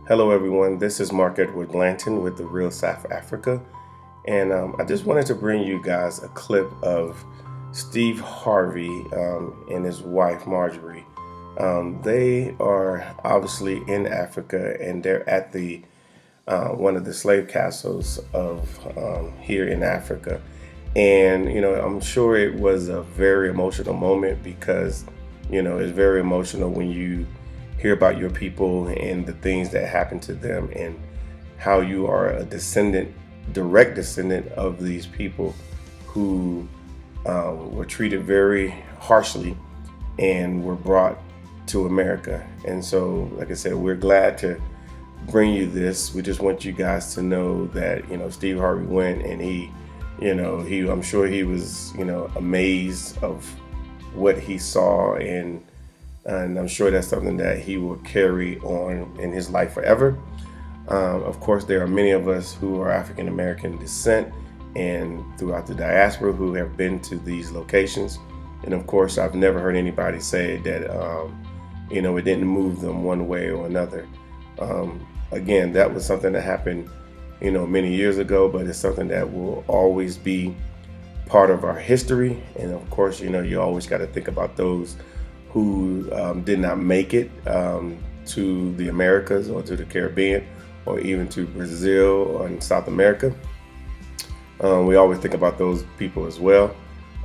Hello, everyone. This is Mark Edward Blanton with the Real South Africa. And I just wanted to bring you guys a clip of Steve Harvey and his wife, Marjorie. They are obviously in Africa, and they're at the one of the slave castles of here in Africa. And, I'm sure it was a very emotional moment because, it's very emotional when you hear about your people and the things that happened to them and how you are a direct descendant of these people who were treated very harshly and were brought to America. And so, like I said, we're glad to bring you this. We just want you guys to know that, Steve Harvey went and I'm sure he was, amazed of what he saw, and I'm sure that's something that he will carry on in his life forever. Of course, there are many of us who are African American descent and throughout the diaspora who have been to these locations. And of course, I've never heard anybody say that, it didn't move them one way or another. Again, that was something that happened, many years ago, but it's something that will always be part of our history. And of course, you always got to think about those who did not make it to the Americas or to the Caribbean or even to Brazil or in South America. We always think about those people as well.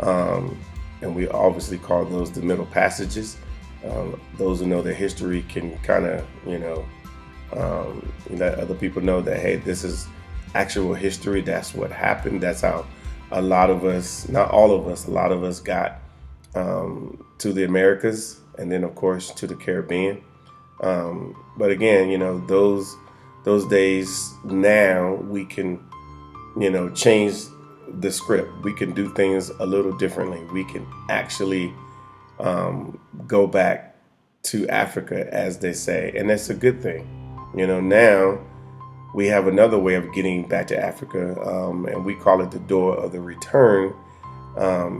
And we obviously call those the Middle Passages. Those who know their history can kind of, let other people know that, hey, this is actual history. That's what happened. That's how a lot of us, not all of us, a lot of us got to the Americas, and then of course to the Caribbean. But again, those days, now we can, change the script. We can do things a little differently. We can actually go back to Africa, as they say, and that's a good thing. Now we have another way of getting back to Africa, and we call it the door of the return.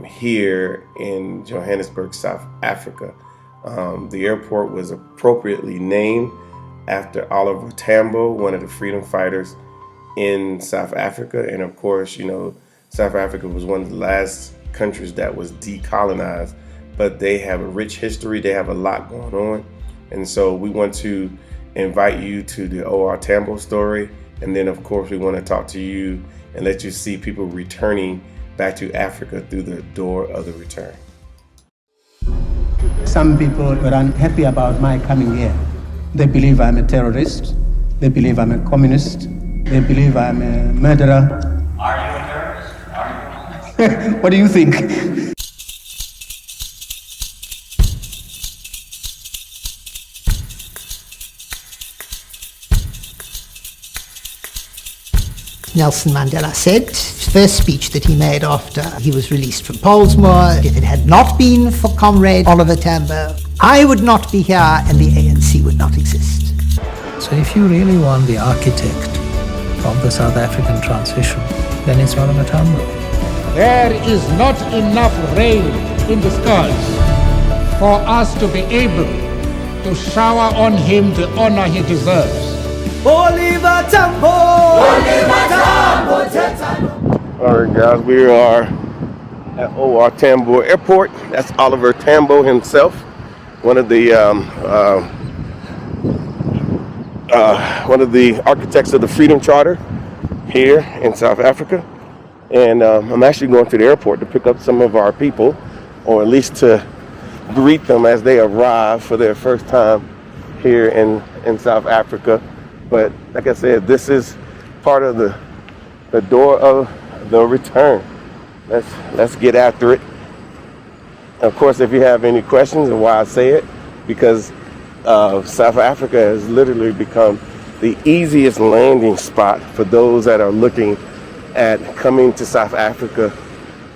Here in Johannesburg, South Africa. The airport was appropriately named after OR Tambo, one of the freedom fighters in South Africa. And of course, South Africa was one of the last countries that was decolonized, but they have a rich history. They have a lot going on. And so we want to invite you to the OR Tambo story. And then of course, we want to talk to you and let you see people returning back to Africa through the door of the return. Some people were unhappy about my coming here. They believe I'm a terrorist. They believe I'm a communist. They believe I'm a murderer. Are you a terrorist? Are you? What do you think? Nelson Mandela said, his first speech that he made after he was released from Pollsmoor, if it had not been for Comrade OR Tambo, I would not be here and the ANC would not exist. So if you really want the architect of the South African transition, then it's OR Tambo. There is not enough rain in the skies for us to be able to shower on him the honor he deserves. Oliver Tambo! All right, guys, we are at OR Tambo Airport. That's OR Tambo himself, one of the architects of the Freedom Charter here in South Africa. And I'm actually going to the airport to pick up some of our people, or at least to greet them as they arrive for their first time here in South Africa. But like I said, this is part of the door of the return. Let's get after it. Of course, if you have any questions of why I say it, because South Africa has literally become the easiest landing spot for those that are looking at coming to South Africa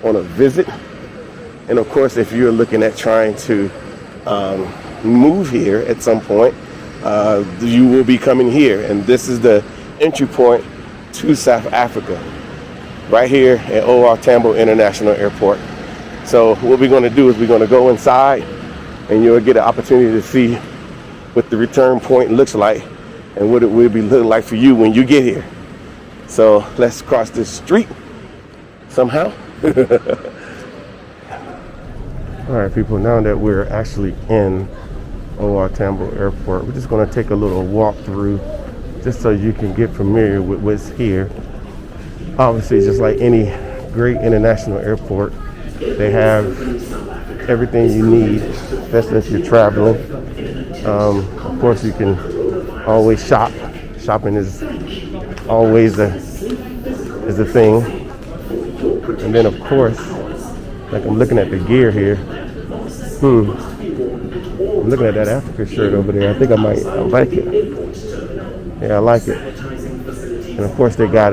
on a visit. And of course, if you're looking at trying to move here at some point, you will be coming here. And this is the entry point to South Africa, right here at OR Tambo International Airport. So what we're going to do is we're going to go inside, and you'll get an opportunity to see what the return point looks like and what it will be looking like for you when you get here. So let's cross this street somehow. All right, people, now that we're actually in OR Tambo Airport, we're just going to take a little walk through just so you can get familiar with what's here. Obviously, just like any great international airport, they have everything you need, especially if you're traveling. Of course, you can always shop. Shopping is always a thing. And then, of course, like I'm looking at the gear here. I'm looking at that Africa shirt over there. I think I like it. Yeah, I like it. And of course, they got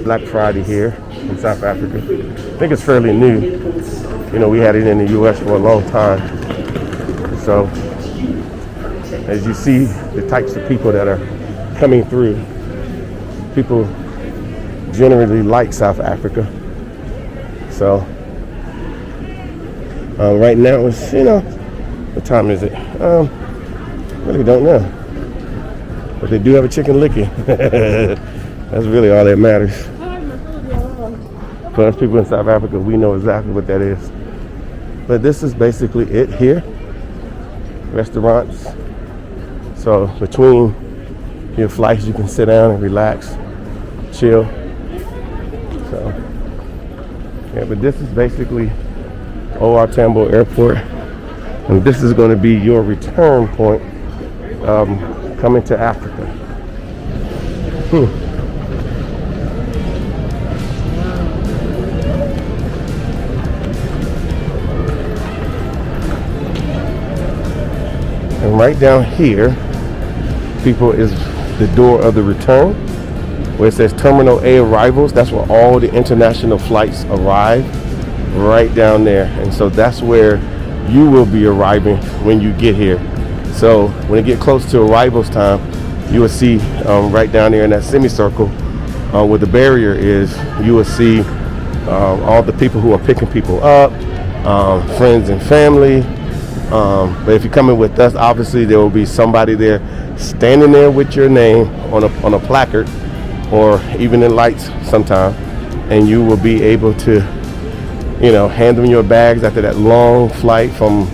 Black Friday here in South Africa. I think it's fairly new. You know, we had it in the U.S. for a long time. So, as you see, the types of people that are coming through, people generally like South Africa. So, right now it's, what time is it? Really don't know. But they do have a chicken licky. That's really all that matters. For us people in South Africa, we know exactly what that is. But this is basically it here. Restaurants. So between your flights, you can sit down and relax, chill. So, yeah, but this is basically OR Tambo Airport. And this is going to be your return point coming to Africa. And right down here, people, is the door of the return, where it says Terminal A arrivals. That's where all the international flights arrive, right down there. And so that's where you will be arriving when you get here. So when it get close to arrivals time, you will see right down there in that semicircle where the barrier is, you will see all the people who are picking people up, friends and family. But if you're coming with us, obviously there will be somebody there standing there with your name on a placard, or even in lights sometime, and you will be able to, hand them your bags after that long flight from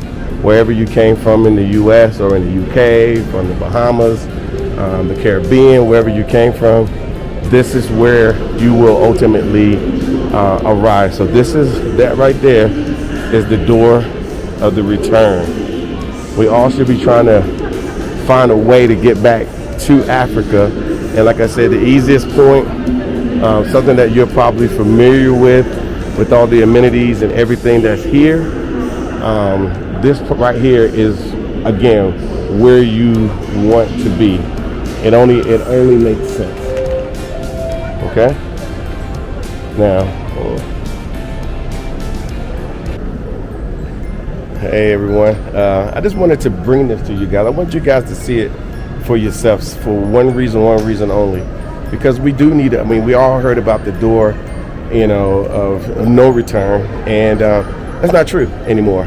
wherever you came from in the U.S. or in the U.K., from the Bahamas, the Caribbean, wherever you came from. This is where you will ultimately arrive. So that right there is the door of the return. We all should be trying to find a way to get back to Africa. And like I said, the easiest point, something that you're probably familiar with all the amenities and everything that's here. This right here is, again, where you want to be. It only makes sense. Okay? Now, hey everyone, I just wanted to bring this to you guys. I want you guys to see it for yourselves for one reason only. Because we do need we all heard about the door, of no return, and that's not true anymore.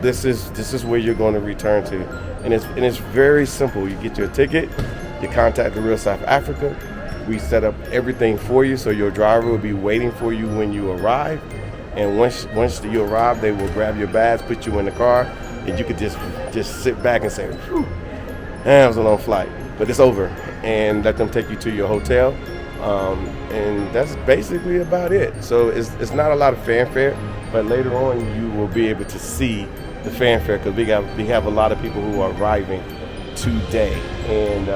This is where you're going to return to, and it's very simple. You get your ticket, you contact the Real South Africa. We set up everything for you, so your driver will be waiting for you when you arrive. And once you arrive, they will grab your bags, put you in the car, and you could just sit back and say, "Whew, that was a long flight," but it's over, and let them take you to your hotel. And that's basically about it. So it's not a lot of fanfare, but later on you will be able to see the fanfare, because we have a lot of people who are arriving today, and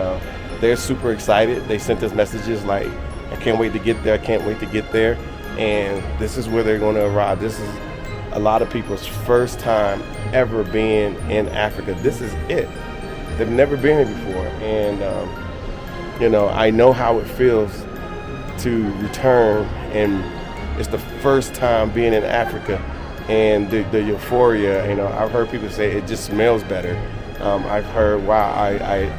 they're super excited. They sent us messages like, "I can't wait to get there. I can't wait to get there." And this is where they're going to arrive. This is a lot of people's first time ever being in Africa. This is it. They've never been here before, and I know how it feels to return, and it's the first time being in Africa, and the euphoria. I've heard people say it just smells better. I've heard, wow,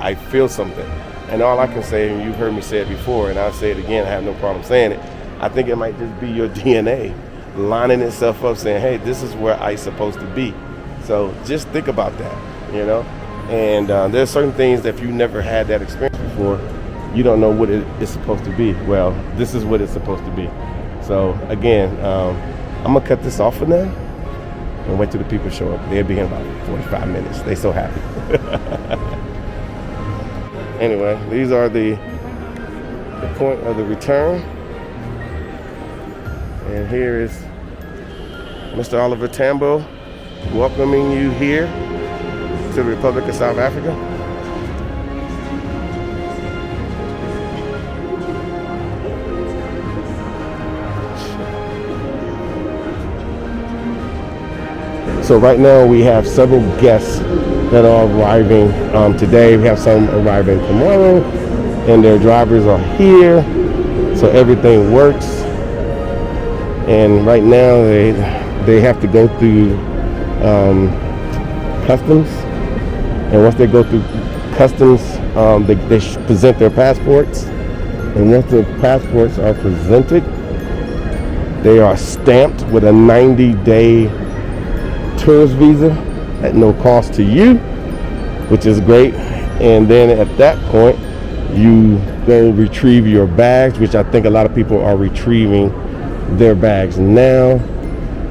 I feel something, and all I can say, and you've heard me say it before, and I'll say it again, I have no problem saying it, I think it might just be your DNA lining itself up saying, hey, this is where I'm supposed to be. So just think about that, And there's certain things that if you never had that experience before, you don't know what it is supposed to be. Well, this is what it's supposed to be. So again, I'm gonna cut this off for now and wait till the people show up. They'll be in about 45 minutes. They so happy. Anyway, these are the point of the return. And here is Mr. Oliver Tambo welcoming you here to the Republic of South Africa. So right now we have several guests that are arriving today. We have some arriving tomorrow, and their drivers are here, so everything works. And right now they have to go through customs, and once they go through customs, they present their passports, and once the passports are presented, they are stamped with a 90-day tourist visa at no cost to you, which is great. And then at that point, you go retrieve your bags, which I think a lot of people are retrieving their bags now.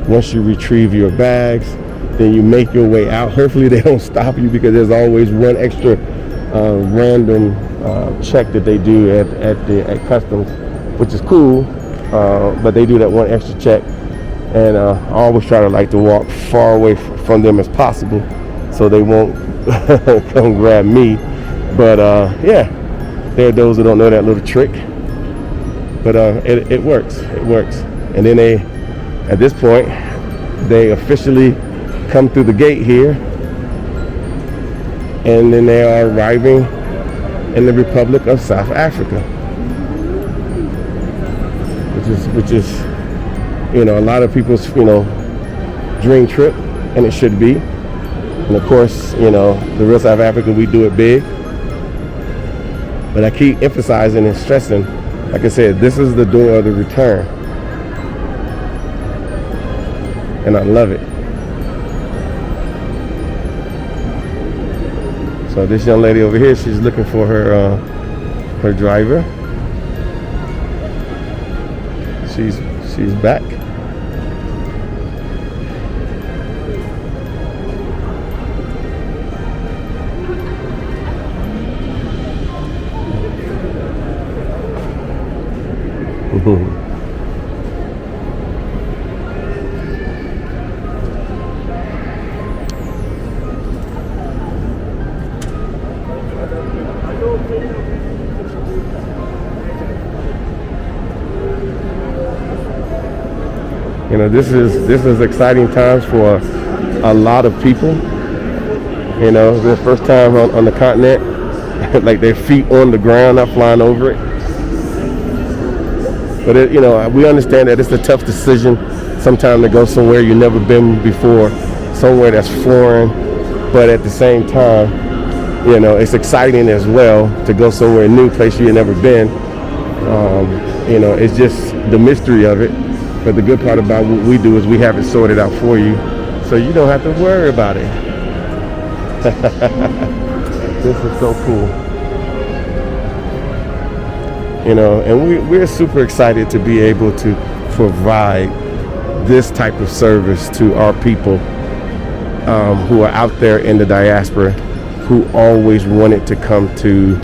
Once you retrieve your bags, then you make your way out. Hopefully they don't stop you, because there's always one extra random check that they do at customs, which is cool, but they do that one extra check. And I always try to walk far away from them as possible, so they won't come grab me. But yeah, there are those who don't know that little trick. But it works. It works. And then at this point, they officially come through the gate here, and then they are arriving in the Republic of South Africa, which is a lot of people's dream trip, and it should be. And of course, the real South Africa, we do it big. But I keep emphasizing and stressing, like I said, this is the door of the return, and I love it. So this young lady over here, she's looking for her driver. She's back. This is exciting times for a lot of people. The first time on the continent, like their feet on the ground, not flying over it. But we understand that it's a tough decision sometimes to go somewhere you've never been before, somewhere that's foreign. But at the same time, it's exciting as well to go somewhere new, place you've never been. It's just the mystery of it. But the good part about what we do is we have it sorted out for you, so you don't have to worry about it. This is so cool. And we're super excited to be able to provide this type of service to our people who are out there in the diaspora, who always wanted to come to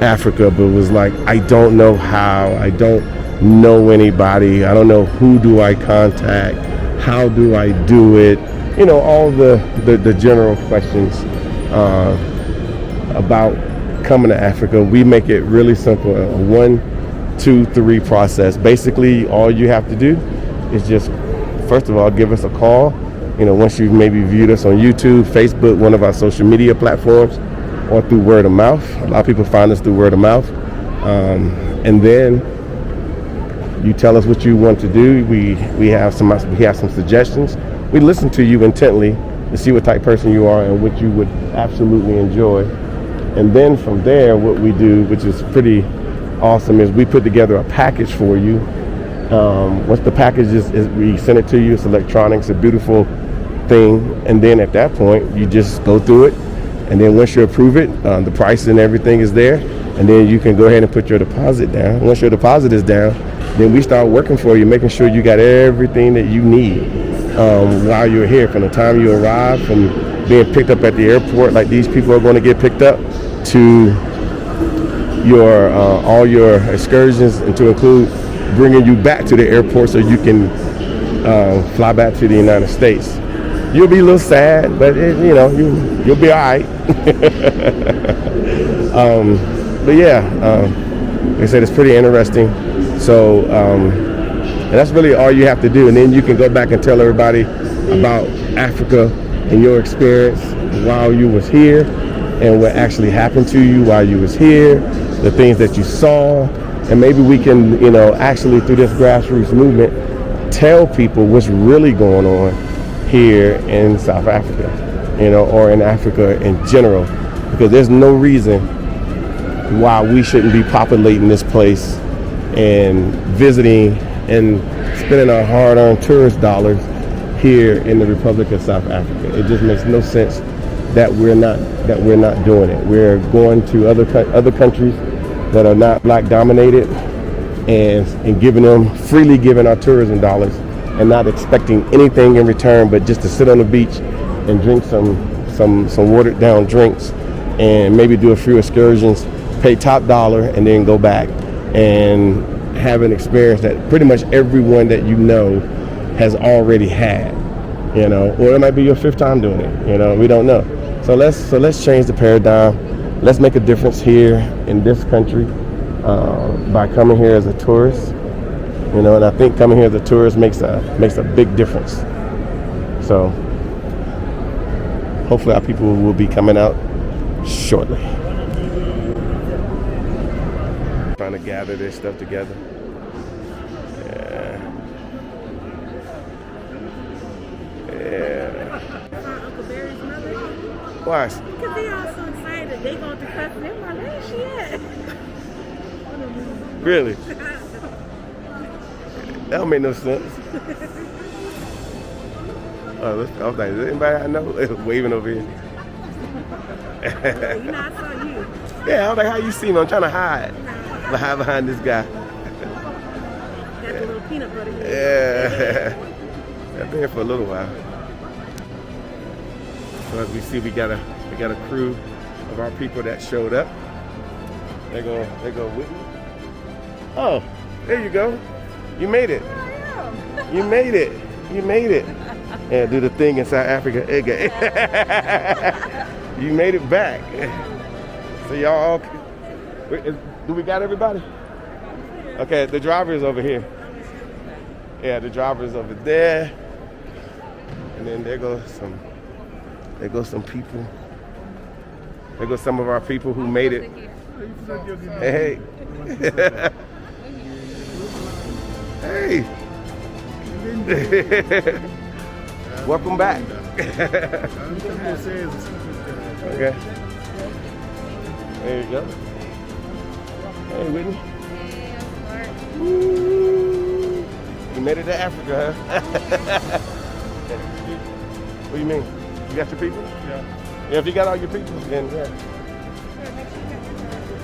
Africa, but was like, I don't know how, I don't know anybody, I don't know who do I contact, how do I do it, all the general questions about coming to Africa. We make it really simple, a 1, 2, 3 process. Basically, all you have to do is just, first of all, give us a call. Once you've maybe viewed us on YouTube, Facebook, one of our social media platforms, or through word of mouth. A lot of people find us through word of mouth. And then you tell us what you want to do. We have some suggestions. We listen to you intently to see what type of person you are and what you would absolutely enjoy. And then from there, what we do, which is pretty awesome, is we put together a package for you. Once the package is we send it to you, it's electronics, a beautiful thing. And then at that point, you just go through it And then once you approve it, the price and everything is there. And then you can go ahead and put your deposit down. Once your deposit is down, then we start working for you, making sure you got everything that you need while you're here. From the time you arrive, from being picked up at the airport, like these people are going to get picked up, to your all your excursions, and to include bringing you back to the airport so you can fly back to the United States. You'll be a little sad, but you'll be all right. But yeah, like I said, it's pretty interesting. So, and that's really all you have to do. And then you can go back and tell everybody about Africa and your experience while you was here, and what actually happened to you while you was here, the things that you saw. And maybe we can, actually through this grassroots movement, tell people what's really going on here in South Africa, or in Africa in general, because there's no reason why we shouldn't be populating this place and visiting and spending our hard-earned tourist dollars here in the Republic of South Africa. It just makes no sense that we're not doing it. We're going to other countries that are not black dominated, and freely giving our tourism dollars and not expecting anything in return but just to sit on the beach and drink some watered down drinks, and maybe do a few excursions, pay top dollar, and then go back and have an experience that pretty much everyone that has already had, or it might be your 5th time doing it, we don't know. So let's change the paradigm. Let's make a difference here in this country by coming here as a tourist, and I think coming here as a tourist makes a big difference. So hopefully our people will be coming out shortly. Trying to gather this stuff together. Yeah. Uncle Barry's mother. Why? Because they all so excited. They going to press them. I'm like, where is she at? Really? That don't make no sense. I was like, is anybody I know waving over here? You know, I saw you. Yeah, I was like, how you see me? I'm trying to hide behind this guy. Got the little peanut butter here. Yeah. I've been here for a little while. So as we see, we got a crew of our people that showed up. They go with me. Oh, there you go. You made it. You made it. You made it. Yeah, do the thing in South Africa. You made it back. So y'all, do we got everybody? Okay, the driver is over here. Yeah, the driver is over there. And then there goes some people. There goes some of our people who made it. Hey. Hey. Welcome back. Okay. There you go. Hey, Whitney. Woo. You made it to Africa, huh? What do you mean? You got your people? Yeah. Yeah, if you got all your people, then yeah.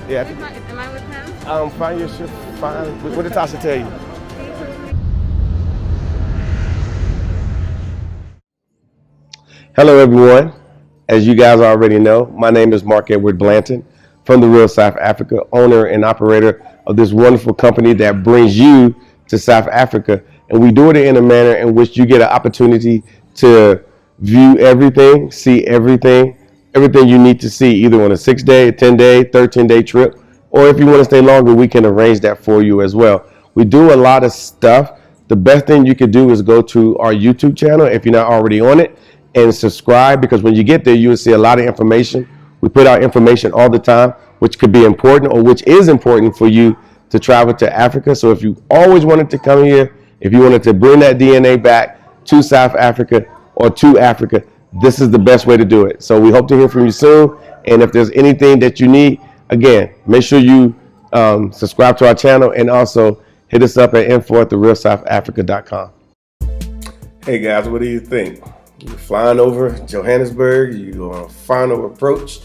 Yeah. Am I with him? Find your shit. What did Tasha tell you? Hello, everyone. As you guys already know, my name is Mark Edward Blanton from the Real South Africa, owner and operator of this wonderful company that brings you to South Africa. And we do it in a manner in which you get an opportunity to view everything, see everything you need to see, either on a 6-day, 10-day, 13-day trip, or if you want to stay longer, we can arrange that for you as well. We do a lot of stuff. The best thing you could do is go to our YouTube channel if you're not already on it, and subscribe, because when you get there, you will see a lot of information. We put out information all the time, which could be important, or which is important for you to travel to Africa. So if you always wanted to come here, if you wanted to bring that DNA back to South Africa or to Africa, this is the best way to do it. So we hope to hear from you soon. And if there's anything that you need, again, make sure you subscribe to our channel, and also hit us up at info@therealsouthafrica.com. Hey guys, what do you think? You're flying over Johannesburg, you're on a final approach,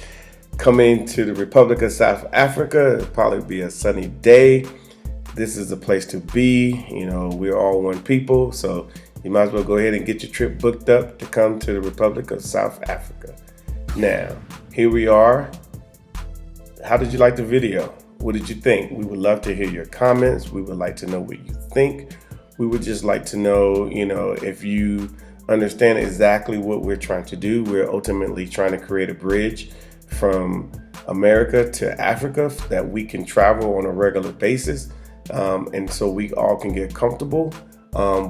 coming to the Republic of South Africa. It'll probably be a sunny day. This is the place to be. You know, we're all one people, so you might as well go ahead and get your trip booked up to come to the Republic of South Africa. Now, here we are. How did you like the video? What did you think? We would love to hear your comments. We would like to know what you think. We would just like to know, if you understand exactly what we're trying to do. We're ultimately trying to create a bridge from America to Africa that we can travel on a regular basis. And so we all can get comfortable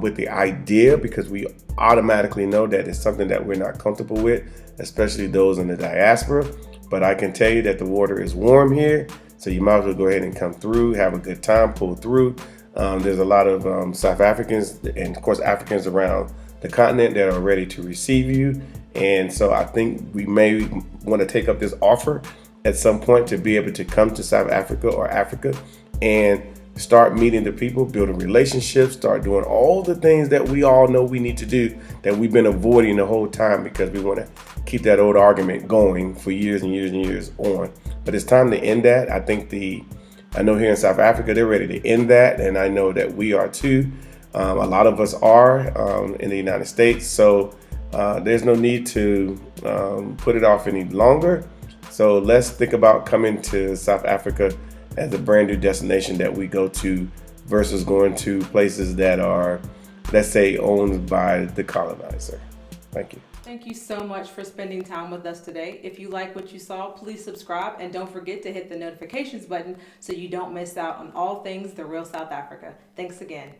with the idea, because we automatically know that it's something that we're not comfortable with, especially those in the diaspora. But I can tell you that the water is warm here, so you might as well go ahead and come through, have a good time, pull through. There's a lot of South Africans and of course Africans around the continent that are ready to receive you. And so I think we may want to take up this offer at some point to be able to come to South Africa or Africa and start meeting the people, building relationships, start doing all the things that we all know we need to do that we've been avoiding the whole time because we want to keep that old argument going for years and years and years on. But it's time to end that. I know here in South Africa, they're ready to end that. And I know that we are too. A lot of us are in the United States. So there's no need to put it off any longer. So let's think about coming to South Africa as a brand new destination that we go to versus going to places that are, let's say, owned by the colonizer. Thank you. Thank you so much for spending time with us today. If you like what you saw, please subscribe and don't forget to hit the notifications button so you don't miss out on all things The Real South Africa. Thanks again.